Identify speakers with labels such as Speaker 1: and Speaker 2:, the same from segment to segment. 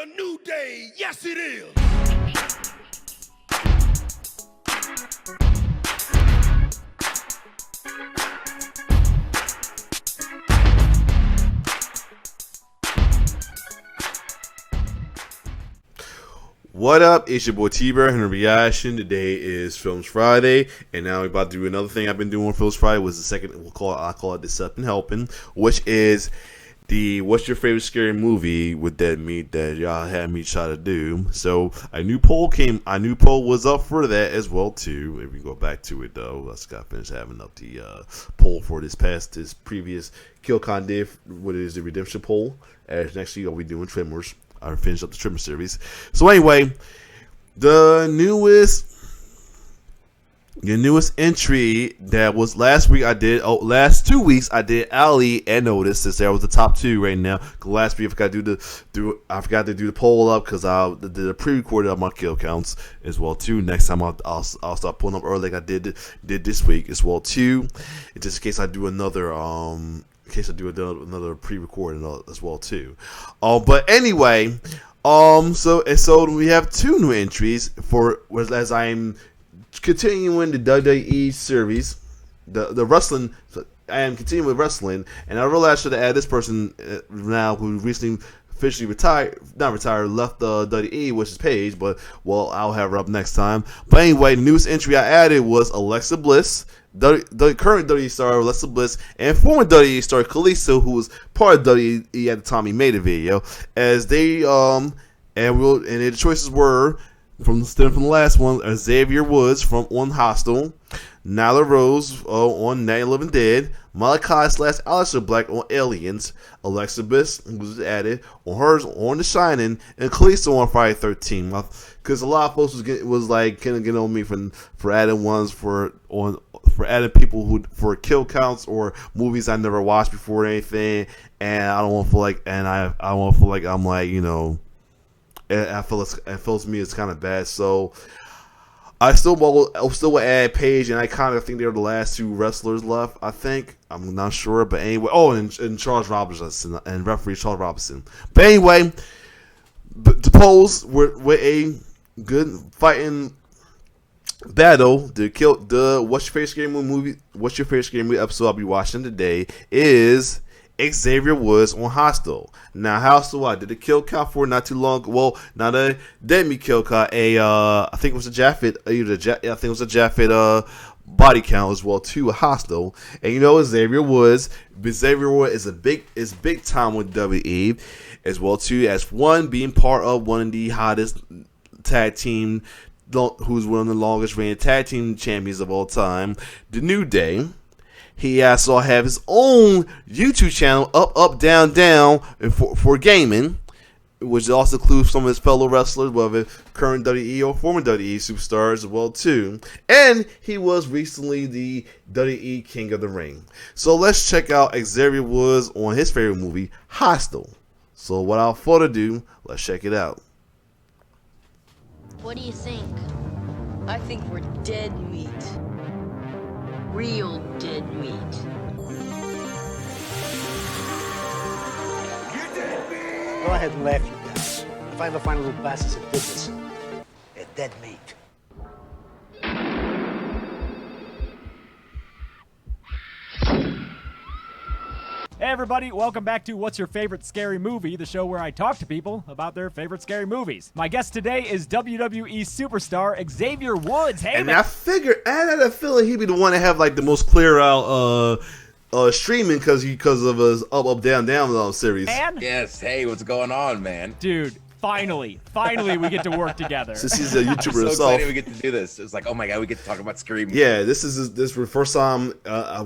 Speaker 1: a new day. Yes, it is.
Speaker 2: What up? It's your boy T-Bear and the reaction. Today is Films Friday, and now we're about to do another thing I've been doing on Films Friday. Was the second I call it the Sup and Helping, which is the what's your favorite scary movie with dead meat that y'all had me try to do. So a new poll was up for that as well too. If we go back to it though, let's got finished having up the poll for this previous KillCon did. What is the redemption poll? As next week I'll be doing Tremors. I finished up the Trimmer series. So anyway, the newest entry that was last week last 2 weeks I did Ali and Otis, since there was the top two right now. Last week I forgot to do the poll up because I did a pre-recorded of my kill counts as well too. Next time I'll start pulling up early like I did this week as well too, just in case I do another another pre-recording as well too. But anyway, so we have two new entries as I'm continuing the WWE series, the wrestling. I am continuing with wrestling, and I realized I should have added this person now who recently officially left the WWE, which is Paige, but well, I'll have her up next time. But anyway, the newest entry I added was Alexa Bliss, the current WWE star Alexa Bliss, and former WWE star Kalisto, who was part of WWE at the time he made a video. As they and the choices were from the last one: Xavier Woods on Hostel, Nyla Rose on Night of the Living Dead, Malachi / Aleister Black on Aliens, Alexa Bliss, who was added on The Shining, and Kalisto on Friday 13. Because a lot of folks was like kind of getting on me for adding ones for adding people for kill counts or movies I never watched before or anything, and I don't want to feel like I'm like, you know, it feels to me it's kind of bad. So I still will add Paige, and I kind of think they're the last two wrestlers left. I think, I'm not sure, but anyway. Oh, and Charles Robinson and referee Charles Robinson. But anyway, the polls were a good fighting battle. The what's your favorite scary movie? What's your favorite scary movie episode I'll be watching today is Xavier Woods on Hostel. Now, Hostel, I did a kill count for not too long. Well, not a dead meat kill count. I think it was a Japheth. I think it was a Japheth body count as well too. A Hostel, and you know Xavier Woods. Xavier Woods is big time with WWE as well too, as being part of one of the hottest tag team, who's one of the longest reigning tag team champions of all time, The New Day. He also have his own YouTube channel, Up, Down, Down, for gaming, which also includes some of his fellow wrestlers, whether current WWE or former WWE superstars as well too. And he was recently the WWE King of the Ring. So let's check out Xavier Woods on his favorite movie, Hostel. So without further ado, let's check it out.
Speaker 3: What do you think?
Speaker 4: I think we're dead meat. Real dead meat.
Speaker 5: Go ahead and laugh, you guys. If I ever find little bastards that did this, they're dead meat.
Speaker 6: Hey everybody, welcome back to What's Your Favorite Scary Movie, the show where I talk to people about their favorite scary movies. My guest today is WWE superstar Xavier Woods. Hey,
Speaker 2: and
Speaker 6: man.
Speaker 2: I had a feeling he'd be the one to have like the most clear out streaming because of his Up, Down, Down series.
Speaker 6: Man?
Speaker 7: Yes, hey, what's going on, man?
Speaker 6: Dude, finally we get to work together.
Speaker 2: Since he's a YouTuber
Speaker 7: I'm so
Speaker 2: himself.
Speaker 7: excited we get to do this. It's like, oh my god, we get to talk about Scream.
Speaker 2: Yeah, this is the first time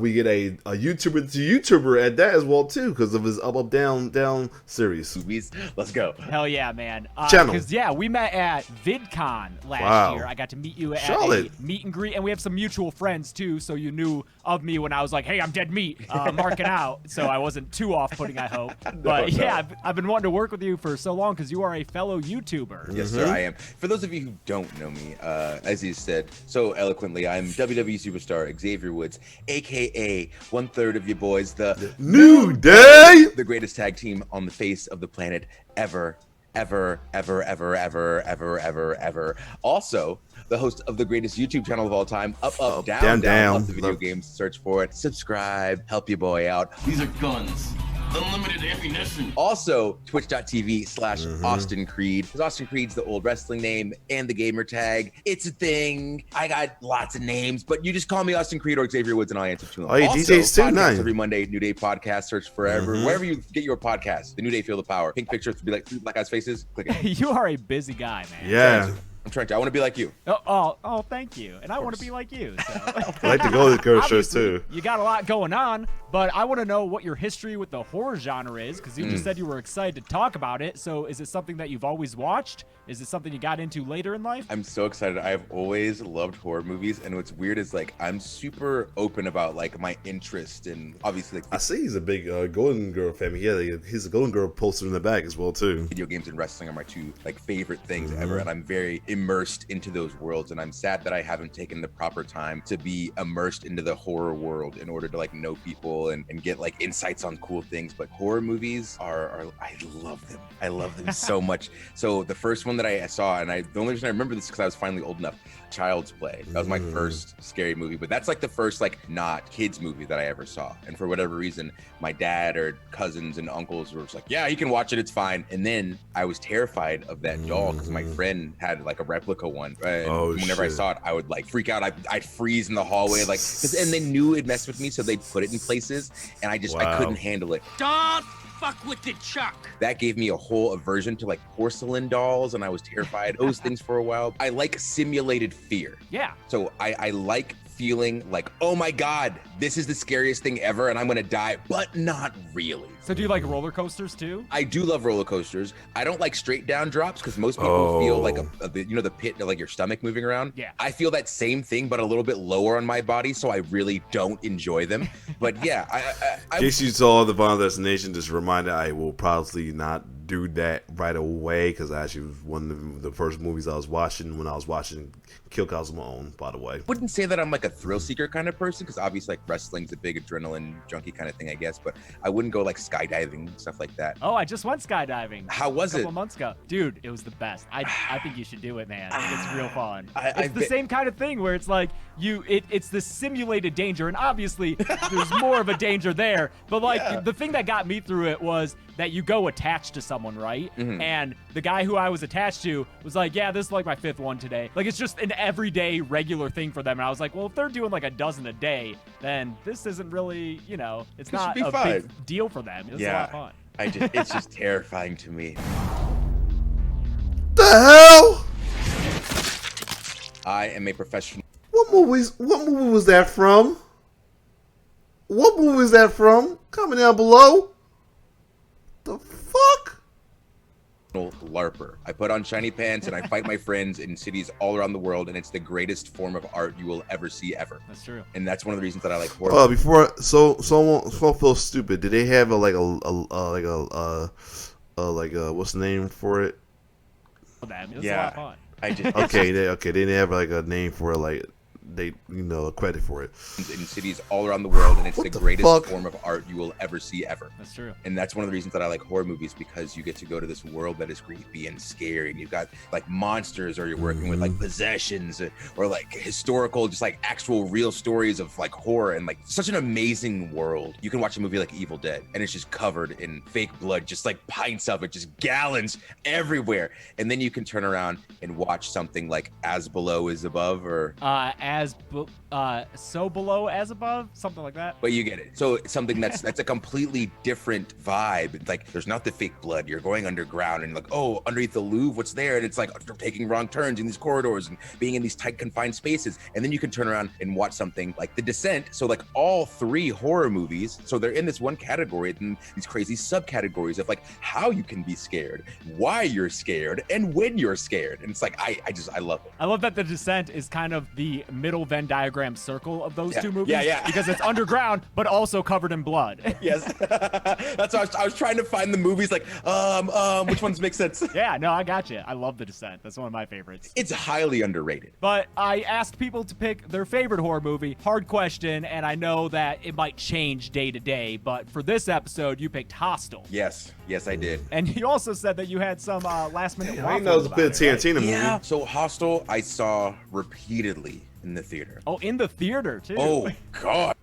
Speaker 2: we get a YouTuber at that as well too, because of his Up, Down, Down series.
Speaker 7: Movies. Let's go.
Speaker 6: Hell yeah, man.
Speaker 2: Channel.
Speaker 6: Because, yeah, we met at VidCon last
Speaker 2: Wow.
Speaker 6: year. I got to meet you at
Speaker 2: Charlotte.
Speaker 6: a meet and greet, and we have some mutual friends, too, so you knew of me when I was like, hey, I'm dead meat, marking out, so I wasn't too off-putting, I hope. But, yeah, I've been wanting to work with you for so long because you are a fellow YouTuber.
Speaker 7: Yes, sir, I am. For those of you who don't know me, as you said so eloquently, I'm WWE superstar Xavier Woods, aka 1/3 of you boys, the
Speaker 2: New Day.
Speaker 7: the greatest tag team on the face of the planet ever. ever, ever, ever, ever, ever, ever, ever. Also, the host of the greatest YouTube channel of all time, Up, Up, Down, Down. Love the video games. Search for it. Subscribe. Help your boy out.
Speaker 1: These are guns. Unlimited ammunition.
Speaker 7: Also, twitch.tv/Austin Creed. Because Austin Creed's the old wrestling name and the gamer tag. It's a thing. I got lots of names, but you just call me Austin Creed or Xavier Woods and I'll answer to them.
Speaker 2: Oh, yeah,
Speaker 7: also,
Speaker 2: DJ's too
Speaker 7: podcasts
Speaker 2: nice.
Speaker 7: every Monday, New Day Podcast. Search forever. Wherever you get your podcast. The New Day Feel the Power. Pink picture to be like 3 black guys' faces. Click it.
Speaker 6: You are a busy guy, man.
Speaker 2: Yeah.
Speaker 7: I'm trying to. I want to be like you.
Speaker 6: Oh, thank you. And I want to be like you. So.
Speaker 2: I like to go to the shows
Speaker 6: Obviously,
Speaker 2: too.
Speaker 6: You got a lot going on, but I want to know what your history with the horror genre is, because you just said you were excited to talk about it. So is it something that you've always watched? Is it something you got into later in life?
Speaker 7: I'm so excited. I've always loved horror movies, and what's weird is like I'm super open about like my interest in obviously like
Speaker 2: I see he's a big Golden Girl fan. Yeah, he's a Golden Girl poster in the back as well too.
Speaker 7: video games and wrestling are my two like favorite things ever, and I'm very immersed into those worlds, and I'm sad that I haven't taken the proper time to be immersed into the horror world in order to like know people and get like insights on cool things. But horror movies are I love them. I love them so much. So the first one that I saw, and the only reason I remember this is because I was finally old enough, Child's Play. That was my first scary movie, but that's like the first like not kids movie that I ever saw. And for whatever reason, my dad or cousins and uncles were just like, yeah, you can watch it, it's fine. And then I was terrified of that doll because my friend had like a replica one. And whenever I saw it, I would like freak out. I'd freeze in the hallway, like, and they knew it messed with me, so they'd put it in places, and I couldn't handle it.
Speaker 1: Don't fuck with the Chuck.
Speaker 7: That gave me a whole aversion to like porcelain dolls, and I was terrified of those things for a while. I like simulated fear.
Speaker 6: Yeah.
Speaker 7: So I like feeling like, oh my God, this is the scariest thing ever and I'm gonna die, but not really.
Speaker 6: So do you like roller coasters too?
Speaker 7: I do love roller coasters. I don't like straight down drops because most people feel like the pit, like your stomach moving around.
Speaker 6: Yeah.
Speaker 7: I feel that same thing, but a little bit lower on my body, so I really don't enjoy them. But yeah,
Speaker 2: In case you saw the Final Destination, just a reminder, I will probably not do that right away because actually was one of the first movies I was watching when I was watching Kill Cows on my own, by the way.
Speaker 7: Wouldn't say that I'm like a thrill seeker kind of person because obviously like wrestling's a big adrenaline junkie kind of thing, I guess, but I wouldn't go like skydiving, stuff like that.
Speaker 6: Oh, I just went skydiving.
Speaker 7: How was
Speaker 6: a couple
Speaker 7: it?
Speaker 6: Months ago. Dude, it was the best. I think you should do it, man. It's real fun.
Speaker 7: I've
Speaker 6: It's the
Speaker 7: been-
Speaker 6: same kind of thing where it's like it's the simulated danger, and obviously there's more of a danger there. But like the thing that got me through it was that you go attached to someone, right? And the guy who I was attached to was like, yeah, this is like my 5th one today. Like it's just an everyday regular thing for them. And I was like, well, if they're doing like a dozen a day, then this isn't really, it's
Speaker 7: This
Speaker 6: not
Speaker 7: should be
Speaker 6: a
Speaker 7: fun.
Speaker 6: big deal for them. It's a lot of fun.
Speaker 7: It's just terrifying to me.
Speaker 2: The hell?
Speaker 7: I am a professional
Speaker 2: What movie was that from? What movie is that from? Comment down below. The fuck?
Speaker 7: LARPer. I put on shiny pants and I fight my friends in cities all around the world, and it's the greatest form of art you will ever see ever.
Speaker 6: That's true.
Speaker 7: And that's one of the reasons that I like horror.
Speaker 2: Before someone feels stupid. Did they have what's the name for it?
Speaker 6: Them. It was a lot of fun.
Speaker 2: Okay, they didn't have like a name for it, like they credit for it.
Speaker 7: In cities all around the world, and it's
Speaker 2: What
Speaker 7: the
Speaker 2: the
Speaker 7: greatest
Speaker 2: fuck?
Speaker 7: form of art you will ever see ever.
Speaker 6: That's true.
Speaker 7: And that's one of the reasons that I like horror movies, because you get to go to this world that is creepy and scary, and you've got like monsters, or you're working with like possessions, or like historical, just like actual real stories of like horror, and like such an amazing world. You can watch a movie like Evil Dead and it's just covered in fake blood, just like pints of it, just gallons everywhere. And then you can turn around and watch something like As Below Is Above, or
Speaker 6: so below as above, something like that.
Speaker 7: but you get it. So it's something that's a completely different vibe. It's like there's not the fake blood. You're going underground and like, oh, underneath the Louvre, what's there? And it's like you're taking wrong turns in these corridors and being in these tight confined spaces. And then you can turn around and watch something like The Descent. So like all 3 horror movies. So they're in this one category and these crazy subcategories of like how you can be scared, why you're scared, and when you're scared. And it's like I love it.
Speaker 6: I love that The Descent is kind of the middle Venn diagram circle of those
Speaker 7: Yeah.
Speaker 6: two movies.
Speaker 7: Yeah.
Speaker 6: Because it's underground, but also covered in blood.
Speaker 7: Yes. That's why I was trying to find the movies like, which ones make sense?
Speaker 6: Yeah, no, I got you. I love The Descent. That's one of my favorites.
Speaker 7: It's highly underrated.
Speaker 6: But I asked people to pick their favorite horror movie. Hard question, and I know that it might change day to day, but for this episode, you picked Hostel.
Speaker 7: Yes, I did.
Speaker 6: And you also said that you had some last-minute
Speaker 2: I didn't know it was a bit of Tarantino movie.
Speaker 7: Yeah. So Hostel, I saw repeatedly in the theater.
Speaker 6: Oh, in the theater, too.
Speaker 7: Oh, God.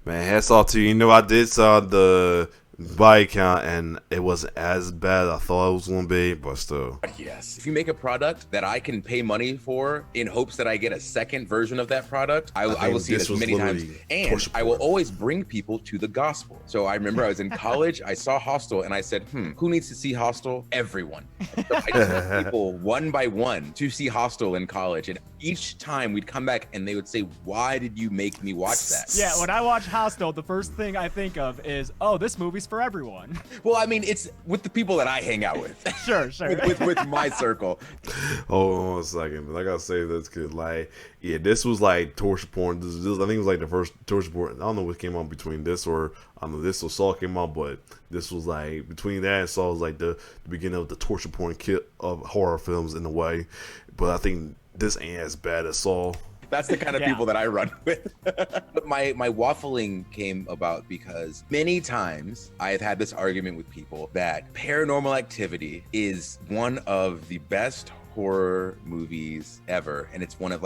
Speaker 2: Man, hats off to you. You know, I did saw the body count, and it wasn't as bad as I thought it was going to be, but still.
Speaker 7: Yes. If you make a product that I can pay money for in hopes that I get a second version of that product, I will see it
Speaker 2: this
Speaker 7: as
Speaker 2: was
Speaker 7: many times.
Speaker 2: literally
Speaker 7: And
Speaker 2: torture
Speaker 7: I will
Speaker 2: porn.
Speaker 7: always bring people to the gospel. So I remember I was in college, I saw Hostel, and I said, who needs to see Hostel? Everyone. So I just took people one by one to see Hostel in college. And each time we'd come back and they would say, why did you make me watch that?
Speaker 6: Yeah, when I watch Hostel, the first thing I think of is, oh, this movie's for everyone.
Speaker 7: Well, I mean, it's with the people that I hang out with.
Speaker 6: Sure.
Speaker 7: with my circle.
Speaker 2: Hold on a second. I gotta say this because, this was like torture porn. This, I think it was like the first torture porn. I don't know what came on between this or I don't know this or Saw came on, but this was like between that and Saw was like the beginning of the torture porn kit of horror films in a way. But I think this ain't as bad as Saw.
Speaker 7: That's the kind of
Speaker 6: Yeah.
Speaker 7: people that I run with. But my waffling came about because many times I have had this argument with people that Paranormal Activity is one of the best horror movies ever, and it's one of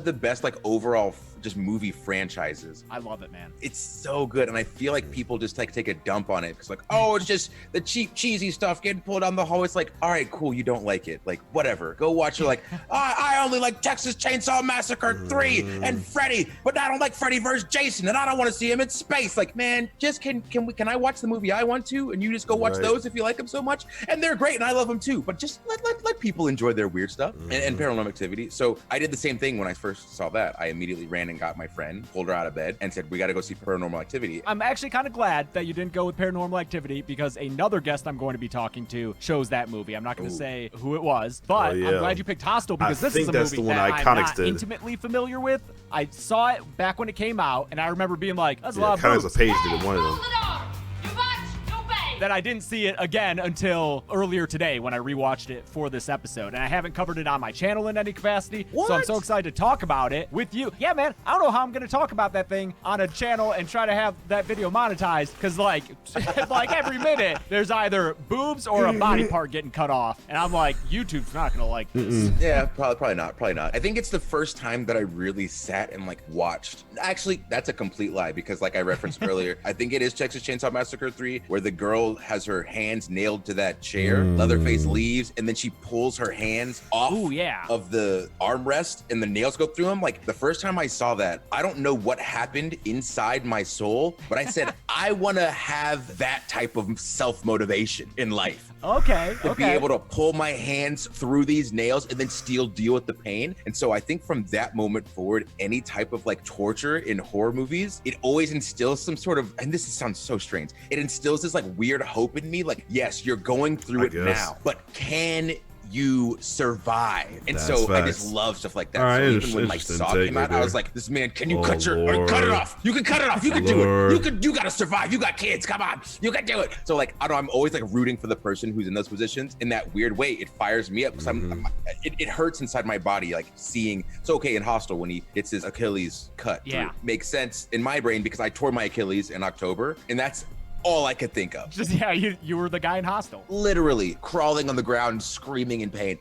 Speaker 7: the best overall just movie franchises.
Speaker 6: I love it, man.
Speaker 7: It's so good, and I feel like people just take a dump on it because oh, it's just the cheap cheesy stuff getting pulled down the hall. It's like, all right, cool, you don't like it, whatever, go watch it. I only like Texas Chainsaw Massacre 3 and Freddy, but I don't like Freddy vs. Jason, and I don't want to see him in space. Man, just can I watch the movie I want to, and you just go watch those if you like them so much, and they're great, and I love them too. But just let people enjoy their weird stuff and Paranormal Activity. So I did the same thing when I first saw that. I immediately ran and got my friend, pulled her out of bed, and said, we got to go see Paranormal Activity.
Speaker 6: I'm actually kind of glad that you didn't go with Paranormal Activity because another guest I'm going to be talking to chose that movie. I'm not going to say who it was, but
Speaker 2: yeah.
Speaker 6: I'm glad you picked Hostel because
Speaker 2: I
Speaker 6: this
Speaker 2: think
Speaker 6: is a
Speaker 2: that's
Speaker 6: movie
Speaker 2: the one
Speaker 6: that I'm
Speaker 2: Iconics
Speaker 6: not
Speaker 2: did.
Speaker 6: intimately familiar with. I saw it back when it came out, and I remember being like, that's a lot of
Speaker 2: Kind of
Speaker 6: boobs.
Speaker 2: a page did one of them.
Speaker 6: Then I didn't see it again until earlier today when I rewatched it for this episode. And I haven't covered it on my channel in any capacity. So I'm so excited to talk about it with you. Yeah, man, I don't know how I'm going to talk about that thing on a channel and try to have that video monetized. Because, every minute, there's either boobs or a body part getting cut off. And I'm like, YouTube's not going to like this.
Speaker 7: Yeah, probably not. I think it's the first time that I really sat and watched. Actually, that's a complete lie because I referenced earlier, I think it is Texas Chainsaw Massacre 3 where the girl has her hands nailed to that chair. Leatherface leaves and then she pulls her hands off of the armrest and the nails go through them. The first time I saw that, I don't know what happened inside my soul, but I said, I want to have that type of self-motivation in life.
Speaker 6: Okay.
Speaker 7: To be able to pull my hands through these nails and then still deal with the pain. And so I think from that moment forward, any type of torture in horror movies, it always instills some sort of, and this sounds so strange, it instills this weird hope in me. Yes, you're going through it now, but can you survive? And
Speaker 2: That's
Speaker 7: so I
Speaker 2: facts.
Speaker 7: just love stuff like that.
Speaker 2: All
Speaker 7: So
Speaker 2: right,
Speaker 7: even when Saw came out, I was like, this man, can you cut it
Speaker 2: Lord.
Speaker 7: off? You can cut it off. You can do it. You gotta survive. You got kids. Come on. You can do it. So I don't know, I'm always rooting for the person who's in those positions. In that weird way, it fires me up because it hurts inside my body, seeing. So okay, in Hostel, when he gets his Achilles cut,
Speaker 6: Yeah.
Speaker 7: makes sense in my brain because I tore my Achilles in October, and that's all I could think of.
Speaker 6: You were the guy in Hostel.
Speaker 7: Literally crawling on the ground, screaming in pain.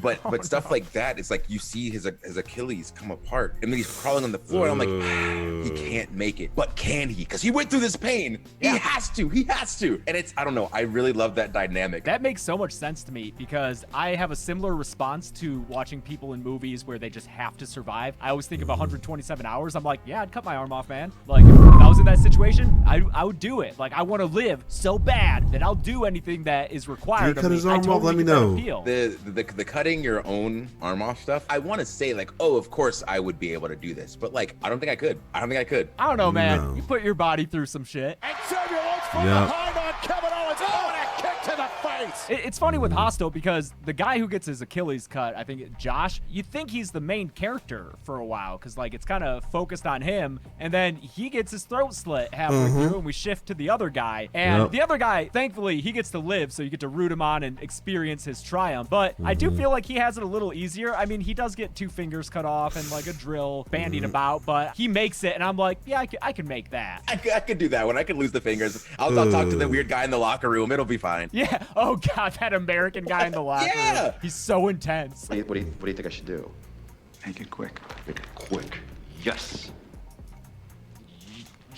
Speaker 7: But stuff like that, it's you see his Achilles come apart, and then he's crawling on the floor, and I'm he can't make it. But can he? Because he went through this pain. He has to. And I don't know, I really love that dynamic.
Speaker 6: That makes so much sense to me because I have a similar response to watching people in movies where they just have to survive. I always think of 127 hours. I'm like, yeah, I'd cut my arm off, man. If I was in that situation, I would do it. I want to live so bad that I'll do anything that is required
Speaker 2: Did he cut
Speaker 6: of me.
Speaker 2: his
Speaker 6: I
Speaker 2: arm off?
Speaker 6: totally
Speaker 2: Let me
Speaker 6: get that
Speaker 2: know.
Speaker 6: appeal.
Speaker 7: The cutting your own arm off stuff, I want to say of course I would be able to do this, but I don't think I could. I
Speaker 6: I don't know, man.
Speaker 2: No.
Speaker 6: You put your body through some shit.
Speaker 5: And Xavier looks from
Speaker 2: Yeah.
Speaker 5: behind on Kevin Owens. Oh, and a kick to
Speaker 3: the face.
Speaker 6: It's funny with Hostel because the guy who gets his Achilles cut, I think Josh, you think he's the main character for a while because like it's kind of focused on him, and then he gets his throat slit halfway through, and we shift to the other guy, and the other guy, thankfully, he gets to live, so you get to root him on and experience his triumph. But I do feel like he has it a little easier. I mean, he does get 2 fingers cut off and like a drill bandied about, but he makes it, and I'm like, yeah, I can make that.
Speaker 7: I could do that one. I could lose the fingers. I'll talk to the weird guy in the locker room. It'll be fine.
Speaker 6: Yeah. Oh God, that American guy in the locker room. He's so intense.
Speaker 8: What do you think I should do?
Speaker 3: Make it quick.
Speaker 8: Make it quick. Yes.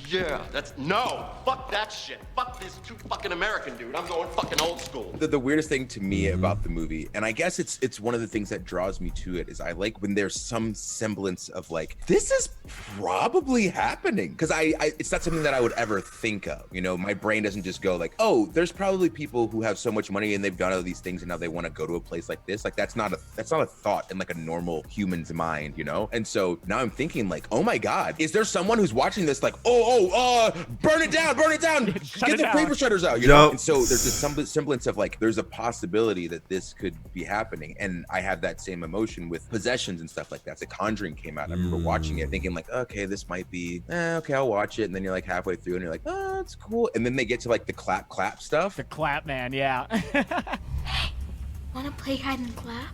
Speaker 8: Yeah, no, fuck that shit. Fuck this too fucking American, dude. I'm going fucking old school.
Speaker 7: The weirdest thing to me about the movie, and I guess it's one of the things that draws me to it, is I like when there's some semblance of like, this is probably happening. Because it's not something that I would ever think of. You know, my brain doesn't just go like, oh, there's probably people who have so much money and they've done all these things and now they want to go to a place like this. Like that's not a thought in like a normal human's mind, you know? And so now I'm thinking like, oh my God, is there someone who's watching this like, burn it down, get the paper shutters out, you know? And so there's this semblance of like, there's a possibility that this could be happening. And I have that same emotion with possessions and stuff like that. The Conjuring came out. I remember watching it thinking like, okay, this might be, okay, I'll watch it. And then you're like halfway through and you're like, oh, it's cool. And then they get to like the clap stuff.
Speaker 6: The clap man, yeah.
Speaker 9: Hey, wanna play hide and clap?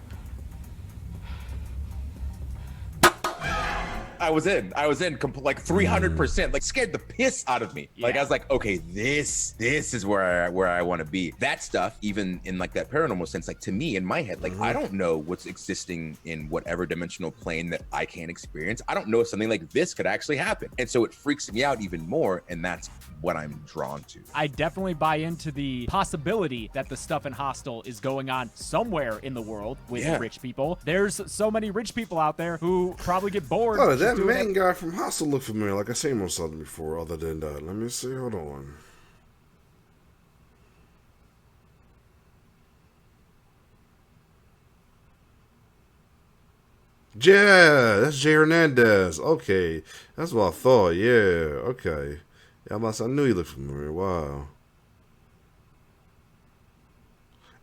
Speaker 7: I was in like 300%, like scared the piss out of me.
Speaker 6: Yeah.
Speaker 7: Like I was like, okay, this is where I want to be. That stuff, even in like that paranormal sense, like to me in my head, like I don't know what's existing in whatever dimensional plane that I can't experience. I don't know if something like this could actually happen. And so it freaks me out even more. And that's what I'm drawn to.
Speaker 6: I definitely buy into the possibility that the stuff in Hostel is going on somewhere in the world with rich people. There's so many rich people out there who probably get bored.
Speaker 2: Oh, that main guy from Hostel looked familiar. Like I seen him on something before. Other than that, let me see. Hold on. Yeah, that's Jay Hernandez. Okay, that's what I thought. Yeah, okay. Yeah, I knew he looked familiar. Wow.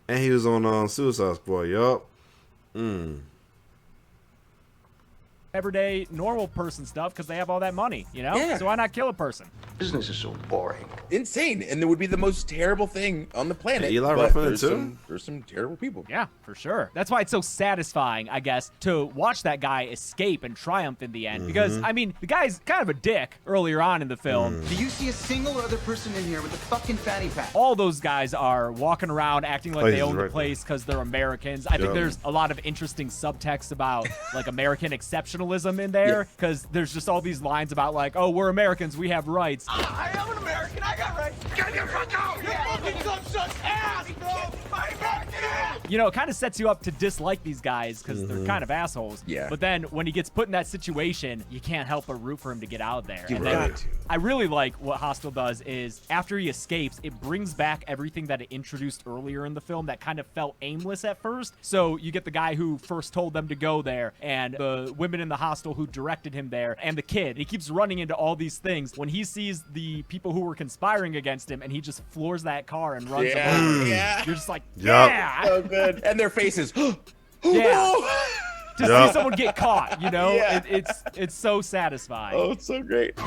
Speaker 2: And he was on Suicide Squad. Yup.
Speaker 6: Everyday normal person stuff because they have all that money, you know?
Speaker 7: Yeah.
Speaker 6: So why not kill a person?
Speaker 8: Business is so boring.
Speaker 7: Insane. And it would be the most terrible thing on the planet.
Speaker 2: Hey, Eli
Speaker 7: but
Speaker 2: Roth in it
Speaker 7: there's
Speaker 2: too?
Speaker 7: there's some terrible people.
Speaker 6: Yeah, for sure. That's why it's so satisfying, I guess, to watch that guy escape and triumph in the end. Because, I mean, the guy's kind of a dick earlier on in the film.
Speaker 10: Do you see a single other person in here with a fucking fanny pack?
Speaker 6: All those guys are walking around acting like they own the place because they're Americans. I think there's a lot of interesting subtext about like American exceptionalism in there because there's just all these lines about like, oh, we're Americans, we have rights.
Speaker 10: I am an American, I got rights. Get your fuck out! You're fucking such ass, bro! I'm American!
Speaker 6: You know, it kind of sets you up to dislike these guys because they're kind of assholes.
Speaker 7: Yeah.
Speaker 6: But then when he gets put in that situation, you can't help but root for him to get out of there.
Speaker 7: You're
Speaker 6: And then
Speaker 7: right.
Speaker 6: I really like what Hostel does is after he escapes, it brings back everything that it introduced earlier in the film that kind of felt aimless at first. So you get the guy who first told them to go there and the women in the hostel who directed him there and the kid. He keeps running into all these things. When he sees the people who were conspiring against him and he just floors that car and runs them over, you're just like, yeah.
Speaker 7: So good. And their faces.
Speaker 6: Yeah. To see someone get caught, you know, it's so satisfying.
Speaker 7: Oh, it's so great.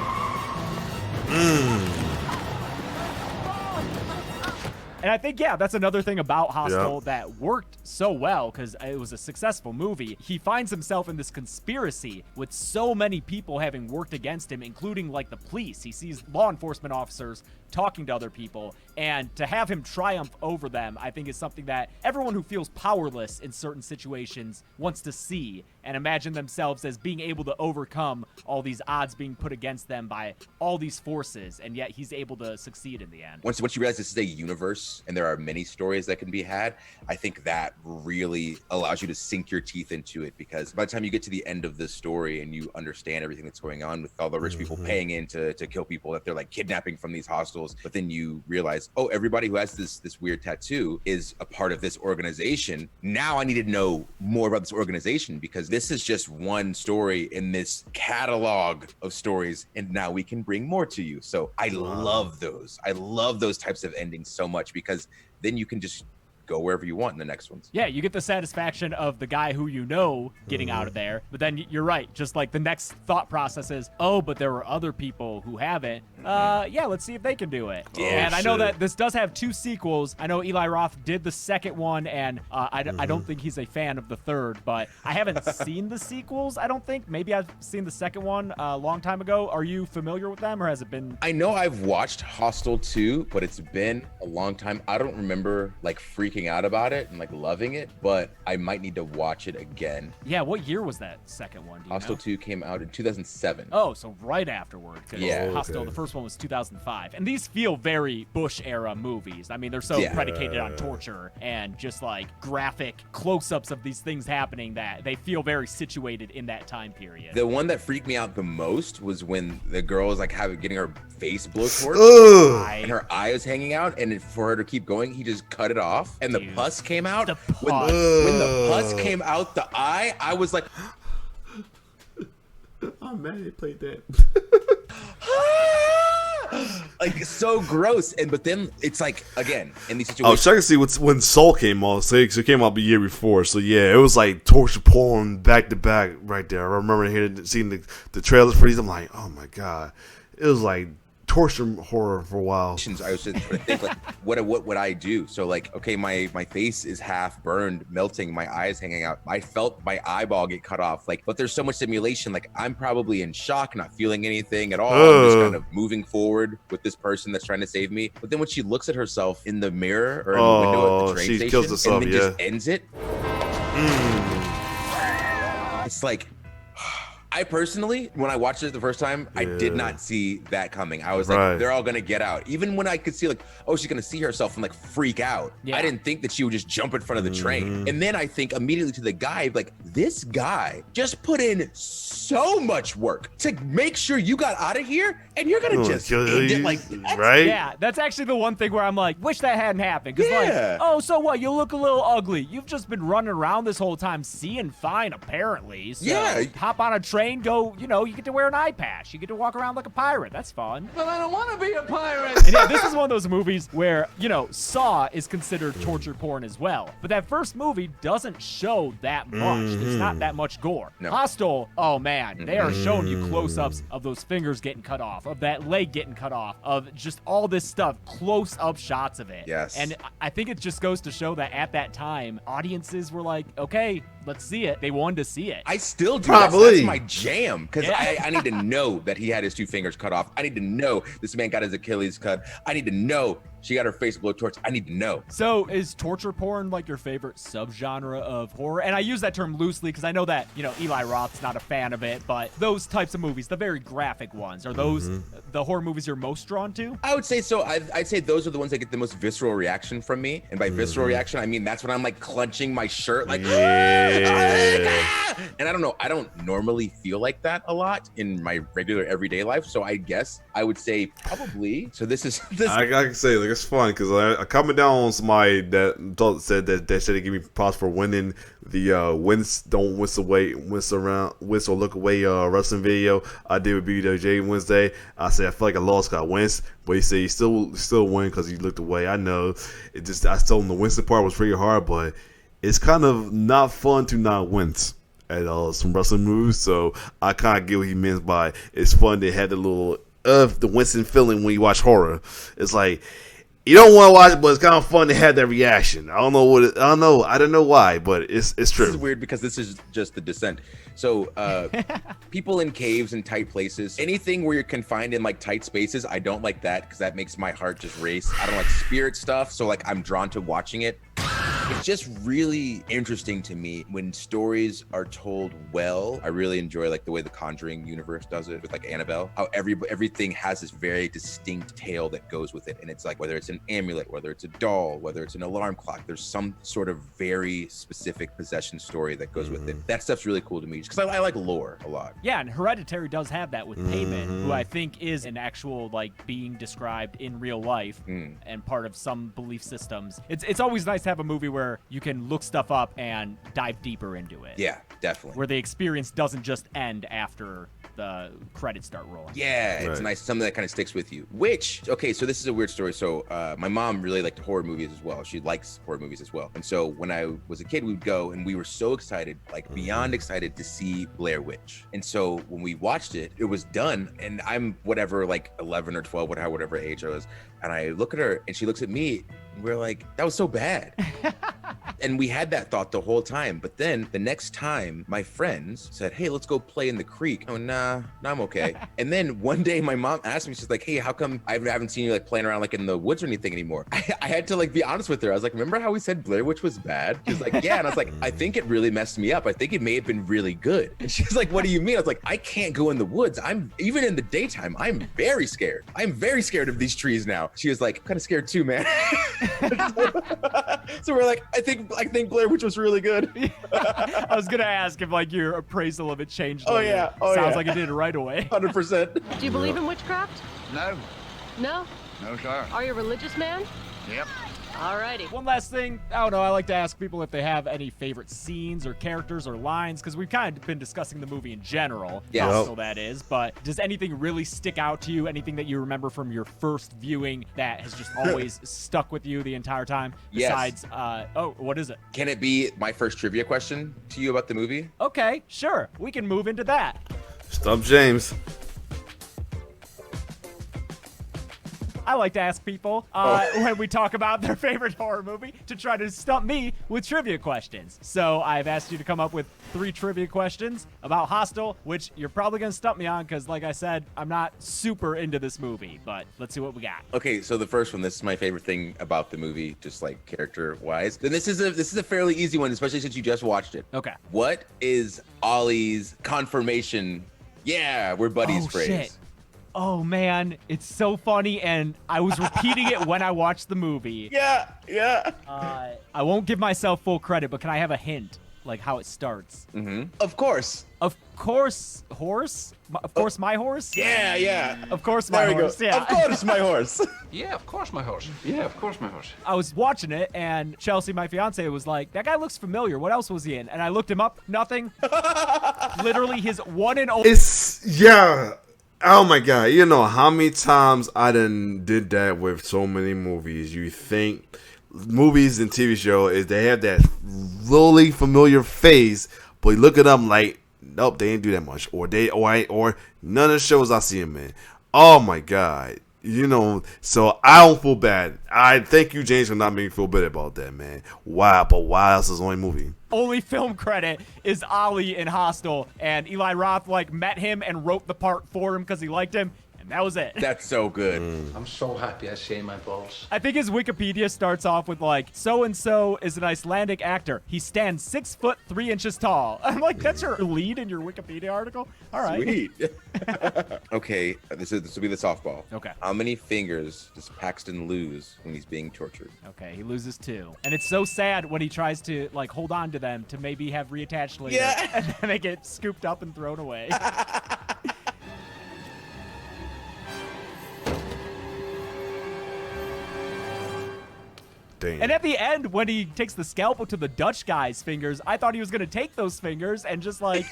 Speaker 6: And I think, that's another thing about Hostel that worked so well because it was a successful movie. He finds himself in this conspiracy with so many people having worked against him, including like the police. He sees law enforcement officers talking to other people, and to have him triumph over them, I think is something that everyone who feels powerless in certain situations wants to see and imagine themselves as being able to overcome all these odds being put against them by all these forces, and yet he's able to succeed in the end.
Speaker 7: Once you realize this is a universe and there are many stories that can be had, I think that really allows you to sink your teeth into it, because by the time you get to the end of the story and you understand everything that's going on with all the rich people paying in to kill people that they're like kidnapping from these hostels Hostels, but then you realize, oh, everybody who has this weird tattoo is a part of this organization. Now I need to know more about this organization, because this is just one story in this catalog of stories, and now we can bring more to you. So I love those. I love those types of endings so much, because then you can just go wherever you want in the next ones.
Speaker 6: Yeah, you get the satisfaction of the guy who you know getting out of there, but then you're right, just like the next thought process is, oh, but there were other people who haven't. Yeah, let's see if they can do it.
Speaker 2: Yeah,
Speaker 6: and I know that this does have 2 sequels. I know Eli Roth did the second one, and I don't think he's a fan of the third, but I haven't seen the sequels, I don't think. Maybe I've seen the second one a long time ago. Are you familiar with them, or has it been?
Speaker 7: I know I've watched Hostel 2, but it's been a long time. I don't remember like freaking out about it and like loving it, but I might need to watch it again.
Speaker 6: Yeah, what year was that second one? Do you
Speaker 7: Hostel
Speaker 6: know?
Speaker 7: 2 came out in 2007.
Speaker 6: Oh, so right afterward.
Speaker 7: Yeah.
Speaker 6: Hostel, the first one was 2005. And these feel very Bush era movies. I mean, they're so predicated on torture and just like graphic close-ups of these things happening that they feel very situated in that time period.
Speaker 7: The one that freaked me out the most was when the girl was like getting her face blowtorched and her eye was hanging out, and for her to keep going, he just cut it off, and the pus came out. When the pus came out the eye, I was like,
Speaker 2: I'm mad they played that.
Speaker 7: like so gross. And but then it's like, again, in these
Speaker 2: I
Speaker 7: situations,
Speaker 2: was trying to see when Soul came out. So it came out the year before. So yeah, it was like torture porn back to back right there. I remember seeing the trailers for these. I'm like, oh my god, it was like torture horror for a while.
Speaker 7: I was just trying to think, like, what would I do? So like, okay, my face is half burned, melting, my eyes hanging out. I felt my eyeball get cut off. Like, but there's so much simulation. Like, I'm probably in shock, not feeling anything at all. I'm just kind of moving forward with this person that's trying to save me. But then when she looks at herself in the mirror or in the window at the train station,
Speaker 2: kills herself,
Speaker 7: and then just ends it. It's like, I personally, when I watched it the first time, I did not see that coming. I was like, they're all gonna get out. Even when I could see like, oh, she's gonna see herself and like freak out. I didn't think that she would just jump in front of the train. And then I think immediately to the guy, like, this guy just put in so much work to make sure you got out of here, and you're gonna just end it like that.
Speaker 2: Right?
Speaker 6: Yeah, that's actually the one thing where I'm like, wish that hadn't happened. Because like, oh, so what? You look a little ugly. You've just been running around this whole time seeing fine, apparently. So hop on a train, go, you know, you get to wear an eye patch. You get to walk around like a pirate. That's fun.
Speaker 10: But I don't want to be a pirate.
Speaker 6: And yeah, this is one of those movies where, you know, Saw is considered torture porn as well. But that first movie doesn't show that much. There's not that much gore. Hostel, oh man, they are showing you close-ups of those fingers getting cut off, of that leg getting cut off, of just all this stuff, close-up shots of it.
Speaker 7: Yes.
Speaker 6: And I think it just goes to show that at that time, audiences were like, okay, let's see it. They wanted to see it.
Speaker 7: I still do. That's my jam, because I need to know that he had his 2 fingers cut off. I need to know this man got his Achilles cut. I need to know she got her face blowtorched. I need to know.
Speaker 6: So is torture porn like your favorite subgenre of horror? And I use that term loosely because I know that, you know, Eli Roth's not a fan of it, but those types of movies, the very graphic ones, are those the horror movies you're most drawn to?
Speaker 7: I would say so. I'd say those are the ones that get the most visceral reaction from me. And by visceral reaction, I mean that's when I'm like clenching my shirt, like, and I don't know. I don't normally feel like that a lot in my regular everyday life. So I guess I would say probably. So this is this.
Speaker 2: I can say, like, it's fun because I coming down on somebody that said that they should give me props for winning the don't whistle look away wrestling video I did with BWJ Wednesday. I said I feel like I lost because I winced, but he said he still win because he looked away. I know it just, I told him the wincing part was pretty hard, but it's kind of not fun to not wince at some wrestling moves. So I kind of get what he meant by it's fun to have the little the wincing feeling when you watch horror. It's like you don't want to watch it, but it's kind of fun to have that reaction. I don't know why, but it's true.
Speaker 7: This is weird because this is just the descent. So people in caves and tight places, anything where you're confined in like tight spaces, I don't like that because that makes my heart just race. I don't like spirit stuff, so like I'm drawn to watching it. It's just really interesting to me when stories are told well. I really enjoy like the way the Conjuring universe does it with like Annabelle, how everything has this very distinct tale that goes with it. And it's like, whether it's an amulet, whether it's a doll, whether it's an alarm clock, there's some sort of very specific possession story that goes with it. That stuff's really cool to me because I like lore a lot.
Speaker 6: Yeah, and Hereditary does have that with Payman, who I think is an actual like being described in real life and part of some belief systems. It's always nice to have a movie where you can look stuff up and dive deeper into it.
Speaker 7: Yeah, definitely.
Speaker 6: Where the experience doesn't just end after the credits start rolling.
Speaker 7: Yeah, it's nice. Something that kind of sticks with you. Which, okay, so this is a weird story. So my mom really liked horror movies as well. She likes horror movies as well. And so when I was a kid, we would go and we were so excited, like beyond excited to see Blair Witch. And so when we watched it, it was done. And I'm whatever, like 11 or 12, whatever age I was. And I look at her and she looks at me and we're like, that was so bad. And we had that thought the whole time. But then the next time my friends said, hey, let's go play in the creek. Oh, nah, I'm okay. And then one day my mom asked me, she's like, hey, how come I haven't seen you like playing around like in the woods or anything anymore? I had to like be honest with her. I was like, remember how we said Blair Witch was bad? She's like, yeah. And I was like, I think it really messed me up. I think it may have been really good. And she's like, what do you mean? I was like, I can't go in the woods. Even in the daytime, I'm very scared. I'm very scared of these trees now. She was like, I'm kind of scared too, man. So we're like, I think Blair Witch was really good.
Speaker 6: I was gonna ask if like your appraisal of it changed.
Speaker 7: Oh yeah.
Speaker 6: Sounds like it did right away.
Speaker 7: 100%.
Speaker 4: Do you believe in witchcraft?
Speaker 3: No.
Speaker 4: No?
Speaker 3: No, sir.
Speaker 4: Are you a religious man?
Speaker 3: Yep.
Speaker 4: Alrighty.
Speaker 6: One last thing, I don't know, I like to ask people if they have any favorite scenes or characters or lines, because we've kind of been discussing the movie in general.
Speaker 7: Yes.
Speaker 6: Hostel, that is. But does anything really stick out to you? Anything that you remember from your first viewing that has just always stuck with you the entire time?
Speaker 7: Yes.
Speaker 6: Besides, what is it?
Speaker 7: Can it be my first trivia question to you about the movie?
Speaker 6: Okay, sure. We can move into that.
Speaker 2: Stump James.
Speaker 6: I like to ask people when we talk about their favorite horror movie to try to stump me with trivia questions. So I've asked you to come up with 3 trivia questions about Hostel, which you're probably going to stump me on because, like I said, I'm not super into this movie, but let's see what we got.
Speaker 7: Okay, so the first one, this is my favorite thing about the movie, just like character-wise. Then this is a fairly easy one, especially since you just watched it.
Speaker 6: Okay.
Speaker 7: What is Ollie's confirmation? Yeah, we're buddies phrase.
Speaker 6: Shit. Oh man, it's so funny, and I was repeating it when I watched the movie.
Speaker 7: Yeah.
Speaker 6: I won't give myself full credit, but can I have a hint, like how it starts?
Speaker 7: Of course.
Speaker 6: Of course, horse. Of course, my horse.
Speaker 7: Yeah.
Speaker 6: Of course, my horse. Yeah.
Speaker 7: Of course, my horse.
Speaker 3: Yeah, of course, my horse. Yeah, of course, my horse.
Speaker 6: I was watching it, and Chelsea, my fiance, was like, "That guy looks familiar. What else was he in?" And I looked him up. Nothing. Literally, his one and only.
Speaker 2: Yeah. Oh my god, you know how many times I done did that with so many movies. You think movies and TV show is they have that really familiar face, but you look at them like, nope, they didn't do that much. Or none of the shows I see them in. Oh my god. You know, so I don't feel bad. I thank you, James, for not making me feel bad about that, man. Wow, but why else is the only movie?
Speaker 6: Only film credit is Ollie in Hostel, and Eli Roth like met him and wrote the part for him because he liked him, and that was it.
Speaker 7: That's so good.
Speaker 3: I'm so happy I saved my balls.
Speaker 6: I think his Wikipedia starts off with like, so-and-so is an Icelandic actor. He stands 6 foot 3 inches tall. I'm like, that's your lead in your Wikipedia article? All right.
Speaker 7: Sweet. Okay, this will be the softball.
Speaker 6: Okay.
Speaker 7: How many fingers does Paxton lose when he's being tortured?
Speaker 6: Okay, he loses 2. And it's so sad when he tries to like hold on to them to maybe have reattached later.
Speaker 7: Yeah.
Speaker 6: And then they get scooped up and thrown away.
Speaker 2: Damn.
Speaker 6: And at the end, when he takes the scalpel to the Dutch guy's fingers, I thought he was going to take those fingers and just, like,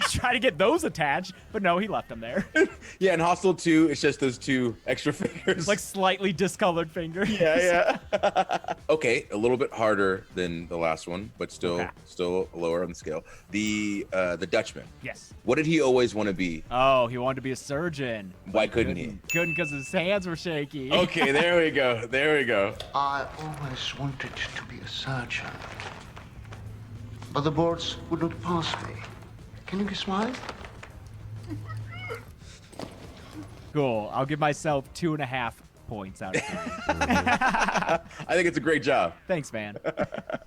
Speaker 6: try to get those attached. But no, he left them there.
Speaker 7: Yeah, in Hostel 2, it's just those 2 extra fingers.
Speaker 6: Like, slightly discolored fingers.
Speaker 7: Yeah. Okay, a little bit harder than the last one, but still lower on the scale. The Dutchman.
Speaker 6: Yes.
Speaker 7: What did he always want to be?
Speaker 6: Oh, he wanted to be a surgeon.
Speaker 7: Why couldn't he?
Speaker 6: Couldn't because his hands were shaky.
Speaker 7: Okay, there we go.
Speaker 11: I always wanted to be a surgeon, but the boards would not pass me. Can you guess why?
Speaker 6: Cool. I'll give myself 2.5 points out of 3.
Speaker 7: I think it's a great job.
Speaker 6: Thanks, man.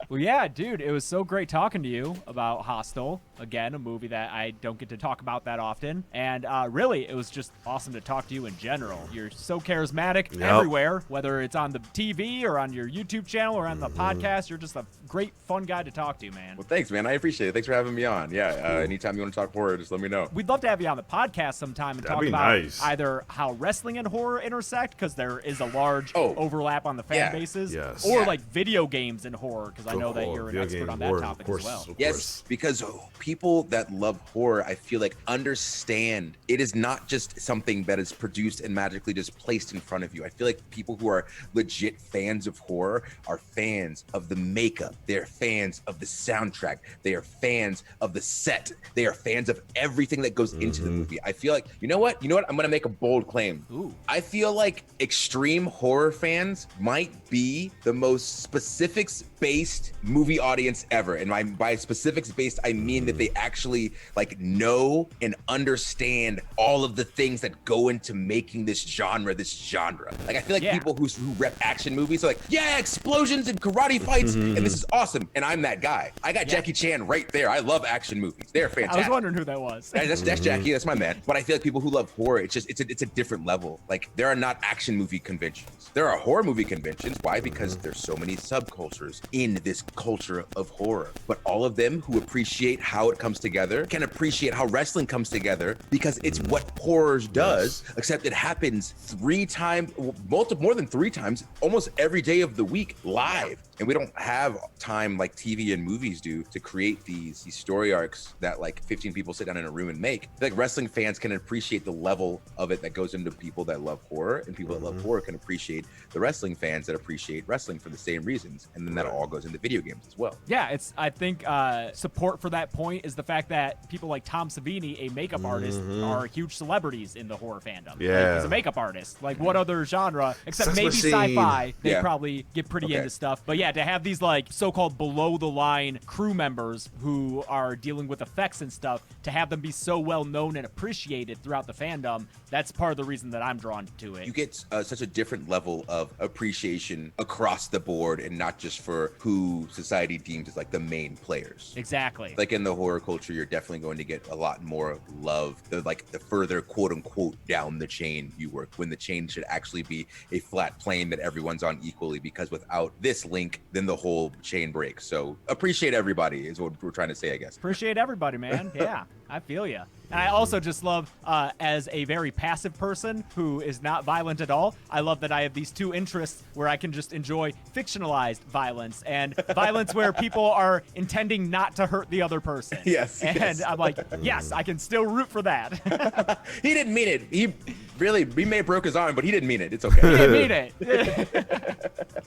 Speaker 6: Well, yeah, dude, it was so great talking to you about Hostel. Again, a movie that I don't get to talk about that often. And really, it was just awesome to talk to you in general. You're so charismatic everywhere, whether it's on the TV or on your YouTube channel or on the podcast. You're just a great, fun guy to talk to, man.
Speaker 7: Well, thanks, man. I appreciate it. Thanks for having me on. Yeah, anytime you want to talk horror, just let me know.
Speaker 6: We'd love to have you on the podcast sometime and talk about either how wrestling and horror intersect, because there is a large overlap on the fan bases, or like video games and horror, because I know that you're an expert on that topic as well.
Speaker 7: Yes, because people that love horror, I feel like, understand it is not just something that is produced and magically just placed in front of you. I feel like people who are legit fans of horror are fans of the makeup. They're fans of the soundtrack. They are fans of the set. They are fans of everything that goes into the movie. I feel like, you know what? I'm going to make a bold claim.
Speaker 6: Ooh.
Speaker 7: I feel like extreme horror fans might be the most specifics-based movie audience ever. And by specifics-based, I mean that they actually like know and understand all of the things that go into making this genre. Like, I feel like people who rep action movies are like, yeah, explosions and karate fights, and this is awesome. And I'm that guy. I got Jackie Chan right there. I love action movies. They're fantastic.
Speaker 6: I was wondering who that was.
Speaker 7: That's Jackie. That's my man. But I feel like people who love horror, it's a different level. Like, there are not action movie conventions. There are horror movie conventions. Why? Because there's so many subcultures in this culture of horror. But all of them who appreciate how it comes together can appreciate how wrestling comes together, because it's what horror does, except it happens 3 times, more than 3 times, almost every day of the week live. And we don't have time like TV and movies do to create these story arcs that like 15 people sit down in a room and make. I feel like wrestling fans can appreciate the level of it that goes into people that love horror, and people that love horror can appreciate the wrestling fans that appreciate wrestling for the same reasons. And then that all goes into video games as well.
Speaker 6: Yeah, I think support for that point is the fact that people like Tom Savini, a makeup artist, are huge celebrities in the horror fandom.
Speaker 2: Yeah.
Speaker 6: Like, he's a makeup artist. Like, what other genre, except maybe sci-fi, they probably get pretty into stuff. But yeah, to have these like so-called below-the-line crew members who are dealing with effects and stuff, to have them be so well known and appreciated throughout the fandom, that's part of the reason that I'm drawn to it.
Speaker 7: You get such a different level of appreciation across the board, and not just for who society deems as like the main players.
Speaker 6: Exactly.
Speaker 7: Like in the horror culture, you're definitely going to get a lot more love, the further quote unquote down the chain you work, when the chain should actually be a flat plane that everyone's on equally, because without this link, then the whole chain breaks. So appreciate everybody is what we're trying to say, I guess.
Speaker 6: Appreciate everybody, man. Yeah, I feel you. And I also just love, as a very passive person who is not violent at all, I love that I have these 2 interests where I can just enjoy fictionalized violence and violence where people are intending not to hurt the other person.
Speaker 7: Yes.
Speaker 6: And I'm like, yes, I can still root for that.
Speaker 7: He didn't mean it. He may have broke his arm, but he didn't mean it. It's okay.
Speaker 6: He didn't mean it.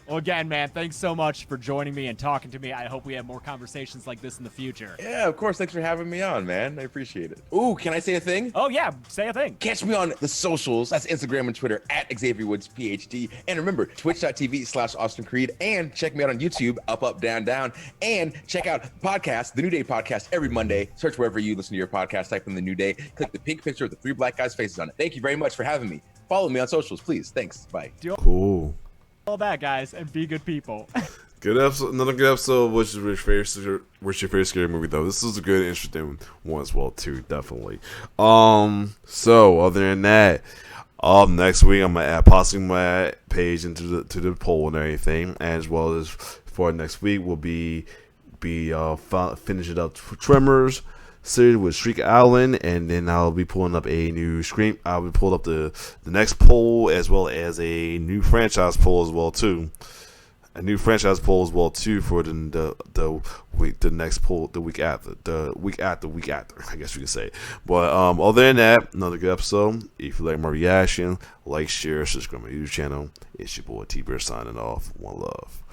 Speaker 6: Well, again, man, thanks so much for joining me and talking to me. I hope we have more conversations like this in the future.
Speaker 7: Yeah, of course. Thanks for having me on, man. I appreciate it. Ooh, can I say a thing?
Speaker 6: Oh, yeah. Say a thing.
Speaker 7: Catch me on the socials. That's Instagram and Twitter at Xavier Woods, PhD. And remember, twitch.tv/Austin Creed. And check me out on YouTube, Up, Down, Down. And check out the podcast, The New Day Podcast, every Monday. Search wherever you listen to your podcast, type in The New Day. Click the pink picture with the 3 black guys' faces on it. Thank you very much for having me. Follow me on socials, please. Thanks. Bye.
Speaker 2: Cool.
Speaker 6: All that, guys, and be good people.
Speaker 2: Good episode, another good episode. What's your favorite scary movie though? This is a good, interesting one as well too, definitely. So other than that, next week I'm gonna possibly add page into the poll and everything, as well as for next week we'll be finishing up Tremors series with Shriek Island, and then I'll be pulling up a new Scream. I'll be pulling up the next poll, as well as a new franchise poll as well too. A new franchise poll as well too for the next poll the week after, I guess you can say. But other than that, another good episode. If you like my reaction, like, share, subscribe to my YouTube channel. It's your boy T-Bear signing off. One love.